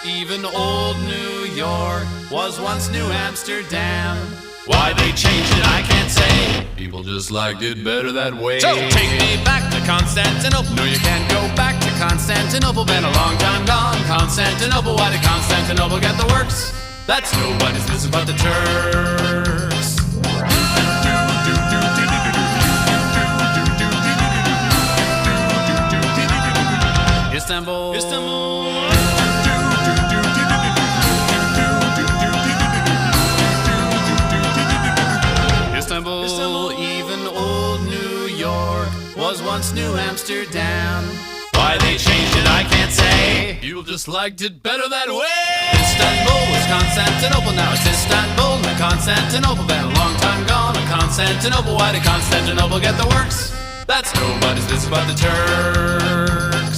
Even old New York was once New Amsterdam. Why they changed it, I can't say. People just liked it better that way. So take me back to Constantinople. No, you can't go back to Constantinople. Been a long time gone. Constantinople, why did Constantinople get the works? That's nobody's business but the Turks. Istanbul. Istanbul, even old New York was once New Amsterdam. Why they changed it, I can't say. People just liked it better that way. Istanbul was Constantinople, now it's Istanbul, not Constantinople. Been a long time gone, Constantinople. Why did Constantinople get the works? That's nobody's business but the Turks.